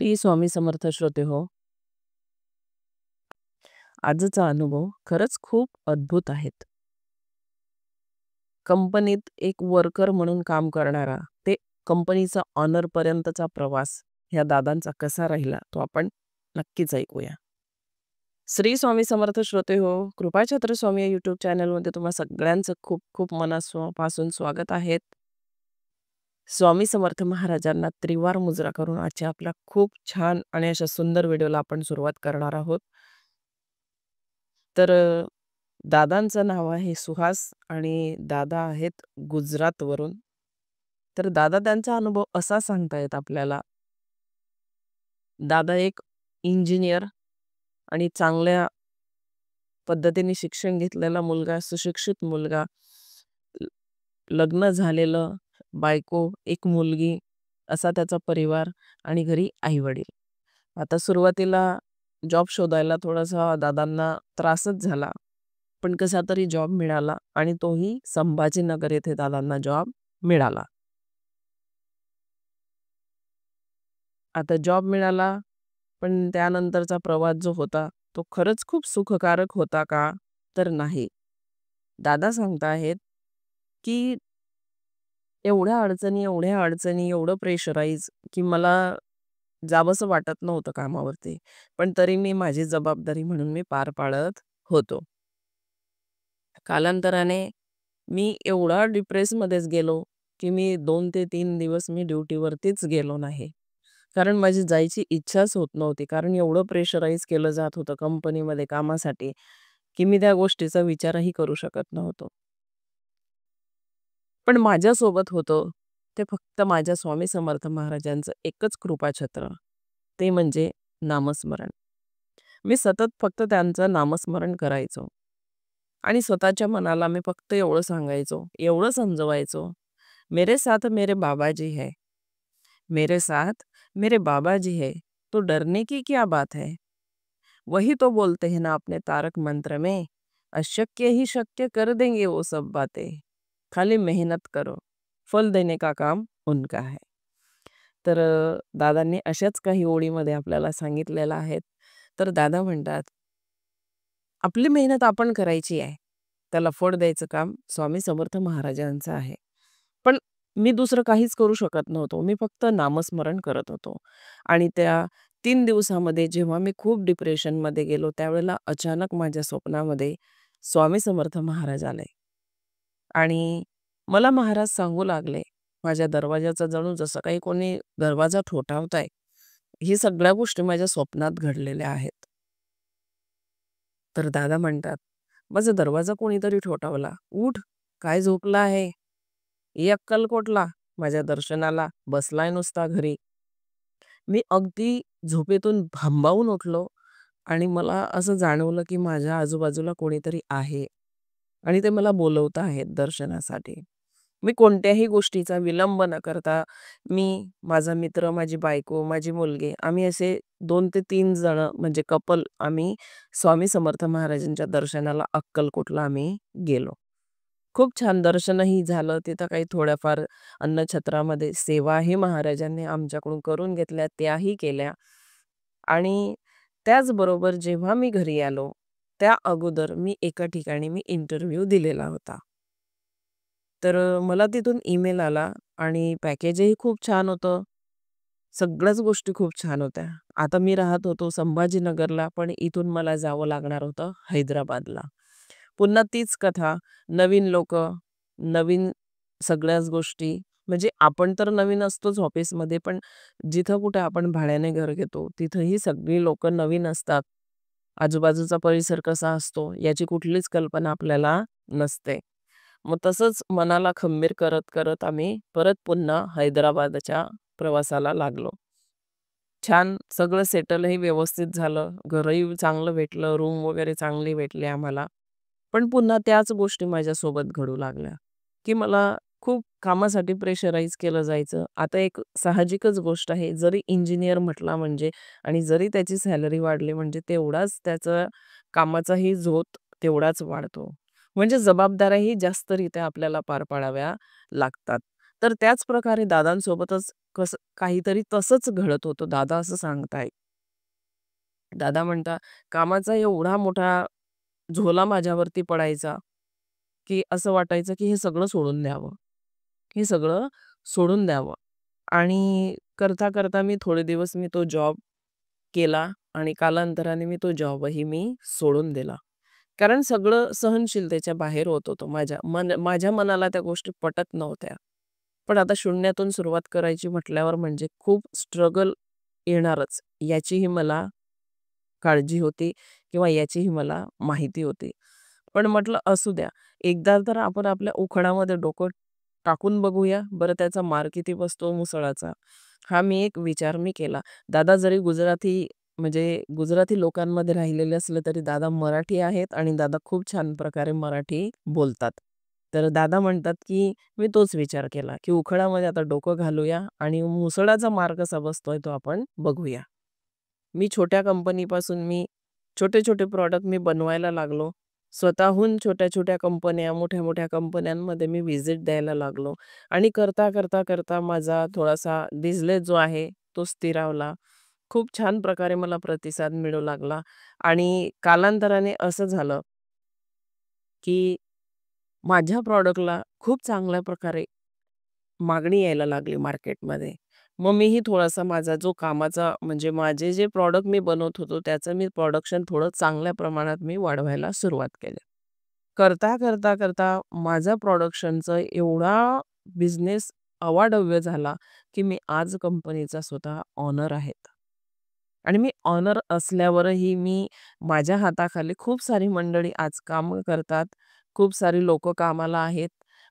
श्री स्वामी समर्थ श्रोते हो. आजचा अनुभव खरंच खूप अद्भुत आहेत. कंपनीत एक वर्कर म्हणून काम करणारा, ते कंपनीचा ऑनरपर्यंतचा प्रवास ह्या दादांचा कसा राहिला, तो आपण नक्कीच ऐकूया. श्री स्वामी समर्थ श्रोते हो, कृपाछत्र स्वामी या यूट्यूब चॅनलमध्ये तुम्हा सगळ्यांचं खूप खूप मनापासून स्वागत आहे. स्वामी समर्थ महाराजांना त्रिवार मुजरा करून आजच्या आपल्या खूप छान आणि अशा सुंदर व्हिडिओला आपण सुरुवात करणार आहोत. तर दादांचं नाव आहे सुहास आणि दादा आहेत गुजरातवरून. तर दादा त्यांचा अनुभव असा सांगतायत आपल्याला. दादा एक इंजिनियर आणि चांगल्या पद्धतीने शिक्षण घेतलेला मुलगा, सुशिक्षित मुलगा, ल लग्न झालेलं, बायको, एक मुलगी असा त्याचा परिवार आणि घरी आई-वडील. आता सुरुवातीला जॉब शोधायला थोडासा दादांना त्रासच झाला. पण कसा तरी जॉब मिळाला आणि तोही संभाजीनगर येथे दादांना जॉब मिळाला. आता जॉब मिळाला, पण त्यानंतरचा प्रवास जो होता, तो खरंच खूप सुखकारक होता का? तर नाही. दादा सांगताहेत, की एवढ्या अडचणी, एवढं प्रेशराईज, की मला जावंसं वाटत नव्हतं कामावरती. पण तरी मी माझी जबाबदारी म्हणून मी पार पाडत होतो. कालांतराने मी एवढा डिप्रेसमध्येच गेलो, की मी 2 ते 3 दिवस मी ड्युटीवरतीच गेलो नाही. कारण माझी जायची इच्छाच होत नव्हती. कारण एवढं प्रेशराईज केलं जात होतं कंपनीमध्ये कामासाठी, की मी त्या गोष्टीचा विचारही करू शकत नव्हतो. पण माझ्यासोबत होतं, ते फक्त माझ्या स्वामी समर्थ महाराजांचं एकच कृपाछत्र, ते म्हणजे नामस्मरण. मी सतत फक्त त्यांचं नामस्मरण करायचो आणि स्वतःच्या मनाला मी फक्त एवढं सांगायचो, एवढं समजवायचो, मेरे साथ मेरे बाबाजी है, मेरे साथ मेरे बाबाजी है, तो डरने की क्या बात है? वही तो बोलते हैं ना अपने तारक मंत्र में, अशक्य ही शक्य कर देंगे वो सब बातें, खाली मेहनत करो, फल देने का काम उनका है. तर दादांनी अशाच काही ओळीमध्ये आपल्याला सांगितलेलं आहे. तर दादा म्हणतात, आपली मेहनत आपण करायची आहे. त्याला फळ द्यायचं काम स्वामी समर्थ महाराजांचं आहे. पण मी दुसरं काहीच करू शकत नव्हतो. मी फक्त नामस्मरण करत होतो. आणि त्या 3 दिवसामध्ये जेव्हा मी खूप डिप्रेशनमध्ये गेलो, त्यावेळेला अचानक माझ्या स्वप्नामध्ये स्वामी समर्थ महाराज आले. आणि मला महाराज सांगू लागले, माझ्या दरवाजाचा जणू जसं काही कोणी दरवाजा ठोठावताय, ही सगळ्या गोष्टी माझ्या स्वप्नात घडलेल्या आहेत. तर दादा म्हणतात, "माझा दरवाजा कोणीतरी ठोठावला. उठ, काय झोपला आहे? ये अक्कलकोटला, माझ्या दर्शनाला. बसलाय नुसता घरी." मी अगदी झोपेतून भांबावून उठलो आणि मला असं जाणवलं, की माझ्या आजूबाजूला कोणीतरी आहे आणि ते मला बोलवत आहेत दर्शनासाठी. मी कोणत्याही गोष्टीचा विलंब न करता मी, माझा मित्र, माझी बायको, माझी मुलगी आम्ही असे 2 ते 3 जण म्हणजे कपल आम्ही स्वामी समर्थ महाराजांच्या दर्शनाला अक्कलकोटला आम्ही गेलो. खूप छान दर्शनही झालं. तिथं काही थोड्याफार अन्नछत्रामध्ये सेवाही महाराजांनी आमच्याकडून करून घेतल्या, त्याही केल्या. आणि त्याचबरोबर जेव्हा मी घरी आलो, त्या अगोदर मी एका ठिकाणी इंटरव्ह्यू दिलेला होता. तर मला तिथून ईमेल आला आणि पॅकेजही खूप छान होतं. सगळ्याच गोष्टी खूप छान होत्या. आता मी राहत होतो संभाजीनगरला, पण इथून मला जावं लागणार होतं हैदराबादला. पुन्हा तीच कथा, नवीन लोकं, नवीन सगळ्याच गोष्टी. म्हणजे आपण तर नवीन असतोच ऑफिसमध्ये, पण जिथं कुठे आपण भाड्याने घर घेतो, तिथंही सगळी लोकं नवीन असतात. आजूबाजूचा परिसर कसा असतो, याची कुठलीच कल्पना आपल्याला नसते. मग तसंच मनाला खंबीर करत आम्ही परत पुन्हा हैदराबादच्या प्रवासाला लागलो. छान सगळं सेटलही व्यवस्थित झालं. घरही चांगलं भेटलं, रूम वगैरे चांगली भेटली आम्हाला. पण पुन्हा त्याच गोष्टी माझ्यासोबत घडू लागल्या, की मला खूप कामासाठी प्रेशराईज केलं जायचं. आता एक साहजिकच गोष्ट आहे, जरी इंजिनिअर म्हटला म्हणजे आणि जरी त्याची सॅलरी वाढली म्हणजे तेवढाच त्याचा कामाचाही झोत तेवढाच वाढतो. म्हणजे जबाबदाऱ्याही जास्तरित्या आपल्याला पार पाडाव्या लागतात. तर त्याच प्रकारे दादांसोबतच कसं काहीतरी तसंच घडत होतं. दादा असं सांगतायत. दादा म्हणता, "कामाचा एवढा मोठा झोला माझ्यावरती पडायचा, की असं वाटायचं की हे सगळं सोडून द्यावं. हे सगळं सोडून द्यावं." आणि करता-करता थोडे दिवस मी तो जॉब केला आणि कालांतराने तो जॉबही मी सोडून दिला. कारण सगळं सहनशीलतेच्या बाहेर होत होतं. माझ्या मनाला त्या गोष्टी पटत नव्हत्या. पण आता शून्यातून सुरुवात करायची म्हटल्यावर म्हणजे खूप स्ट्रगल येणारच, याचीही मला काळजी होती किंवा याचीही मला माहिती होती. पण म्हटलं असू द्या, एकदा तर आपण आपल्या उखडामध्ये डोकं टाकून बघूया, बरं त्याचा मार किती बसतो मुसळाचा. हा एक विचार केला. दादा जरी गुजराती म्हणजे गुजराती लोकांमध्ये राहिलेले असले तरी दादा मराठी आहेत आणि दादा खूप छान प्रकारे मराठी बोलतात. तर दादा म्हणतात, की मी तोच विचार केला, की उखडामध्ये आता डोकं घालूया आणि मुसळाचा मार कसा बसतोय तो आपण बघूया. छोट्या कंपनीपासून छोटे-छोटे प्रॉडक्ट बनवायला लागलो. स्वतःहून छोट्या-छोट्या कंपन्या, मोठ्या-मोठ्या कंपन्यांमध्ये व्हिजिट द्यायला लागलो आणि करता माझा थोडासा बिझनेस जो आहे तो स्थिरावला. खूप छान प्रकारे मला प्रतिसाद मिळू लागला आणि कालांतराने असं झालं, की माझ्या प्रॉडक्टला खूप चांगल्या प्रकारे मागणी यायला लागली मार्केटमध्ये. मग मीही थोडासा माझा जो कामाचा म्हणजे माझे जे प्रॉडक्ट मी बनवत होतो त्याचं प्रोडक्शन थोडं चांगल्या प्रमाणात वाढवायला सुरुवात केली. करता माझा प्रोडक्शनचा एवढा बिझनेस अवाढव्य झाला, की मी आज कंपनीचा स्वतः ओनर आहे. आणि मी ऑनर असल्यावरही माझ्या हाताखाली खूप सारी मंडळी आज काम करतात. खूप सारी लोकं कामाला आहेत.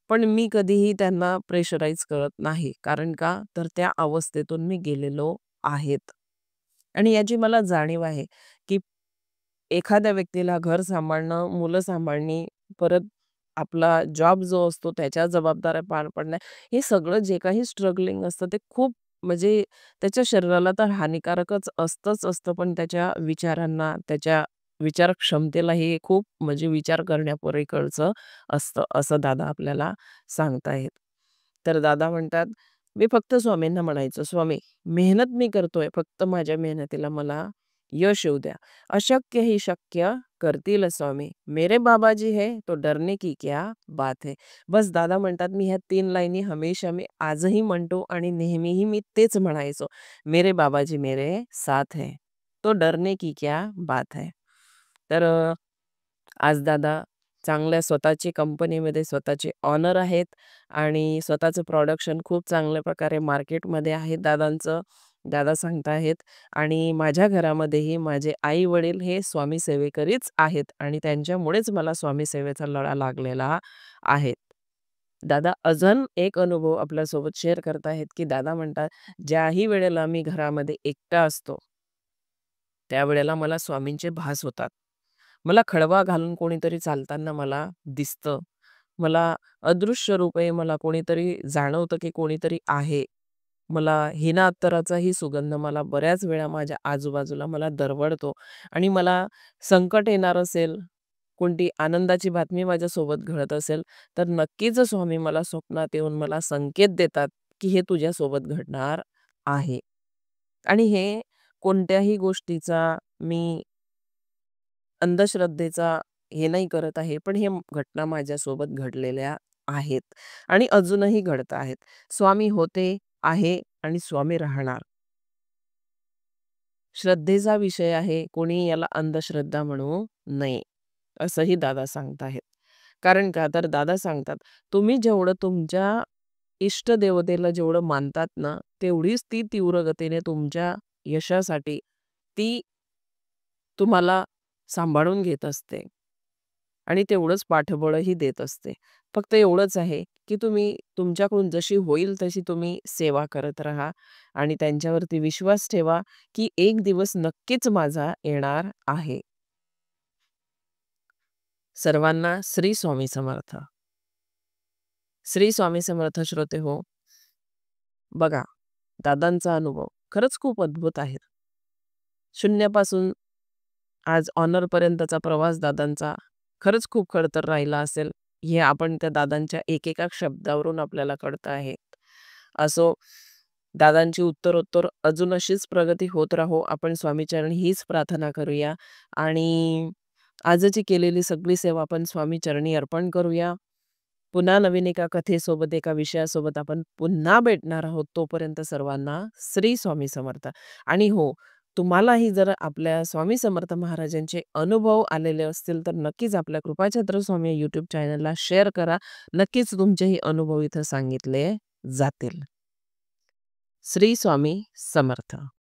पण मी कधीही त्यांना प्रेशराईज करत नाही. कारण का? तर त्या अवस्थेतून मी गेलेलो आहेत. आणि याची मला जाणीव आहे, की एखाद्या व्यक्तीला घर सांभाळणं, मुलं सांभाळणे, परत आपला जॉब जो असतो त्याच्या जबाबदाऱ्या पार पाडणं, हे सगळं जे काही स्ट्रगलिंग असतं ते खूप म्हणजे त्याच्या शरीराला तर हानिकारकच असतं, पण त्याच्या विचारांना, त्याच्या विचार क्षमतेला हे खूप विचार करण्यापलीकडचं असतं, असं दादा आपल्याला सांगतायत. तर दादा म्हणतात, "मी फक्त स्वामींना म्हणायचो, 'स्वामी, मेहनत मी करतोय, फक्त माझ्या मेहनतीला मला यश येऊ द्या. अशक्य ही शक्य करतील स्वामी. मेरे बाबाजी है, तो डरने की क्या बात है.'" बस दादा म्हणतात, मी ह्या 3 लाईनी हमेशा मी आजही म्हणतो आणि नेहमीही मी तेच म्हणायचो. "मेरे बाबाजी मेरे साथ है, तो डरने की क्या बात है." तर आज दादा चांगल्या स्वतःची कंपनीमध्ये स्वतःचे ओनर आहेत आणि स्वतःचं प्रोडक्शन खूप चांगल्या प्रकारे मार्केटमध्ये आहे दादांचं. दादा सांगताहेत आणि माझ्या घरामध्येही माझे आई-वडील हे स्वामी सेवेकरीच आहेत आणि त्यांच्यामुळेच मला स्वामी सेवेचा लळा लागलेला आहे. दादा अजून एक अनुभव आपल्यासोबत शेअर करताहेत, की दादा म्हणतात, "ज्याही वेळेला मी घरामध्ये एकटा असतो, त्यावेळेला मला स्वामींचे भास होतात. मला खडवा घालून कोणीतरी चालताना मला दिसतं. मला अदृश्य रूपे मला कोणीतरी जाणवतं, की कोणीतरी आहे. मला हिना अत्तराचाही सुगंध मला बऱ्याच वेळा माझ्या आजूबाजूला मला दरवळतो आणि मला संकट येणार असेल, कोणती आनंदाची बातमी माझ्यासोबत घडत असेल, तर नक्कीच स्वामी मला स्वप्नात येऊन मला संकेत देतात, की हे तुझ्यासोबत घडणार आहे. आणि हे कोणत्याही गोष्टीचा मी अंधश्रद्धेचा हे नाही करत आहे, पण हे घटना माझ्यासोबत घडलेल्या आहेत आणि अजूनही घडत आहेत. स्वामी होते, आहे आणि स्वामी राहणार. श्रद्धेचा विषय आहे, कोणी याला अंधश्रद्धा म्हणू नये, असंही दादा सांगताहेत. कारण का तर दादा सांगतात, तुम्ही जेवढं तुमच्या इष्टदेवतेला जेवढं मानतात ना, तेवढीच ती तीव्र गतीने तुमच्या यशासाठी ती तुम्हाला सांभाळून घेत असते आणि तेवढंच पाठबळही देत असते. फक्त एवढंच आहे, की तुम्ही तुमच्याकडून जशी होईल तशी तुम्ही सेवा करत राहा आणि त्यांच्यावरती विश्वास ठेवा, की एक दिवस नक्कीच माझा येणार आहे. सर्वांना श्री स्वामी समर्थ. श्री स्वामी समर्थ श्रोते हो. बघा, दादांचा अनुभव खरंच खूप अद्भुत आहे. शून्यापासून आज ऑनरपर्यंतचा प्रवास दादांचा खरंच खूप खडतर राहिला असेल, हे आपण त्या दादांच्या एकेका शब्दावरून आपल्याला कळतं आहे. असो, दादांची उत्तरोत्तर अजून अशीच प्रगती होत राहो, आपण स्वामीचरणी हीच प्रार्थना करूया आणि आजची केलेली सगळी सेवा आपण स्वामीचरणी अर्पण करूया. पुन्हा नवीन एका कथेसोबत, एका विषयासोबत आपण पुन्हा भेटणार आहोत. तोपर्यंत सर्वांना श्री स्वामी समर्थ. आणि हो, तुम्हालाही जर आपल्या स्वामी समर्थ महाराजांचे अनुभव आलेले असतील, तर नक्कीच आपल्या कृपाछत्र स्वामी यूट्यूब चॅनलला शेअर करा. नक्कीच तुमचेही अनुभव इथं सांगितले जातील. श्री स्वामी समर्थ.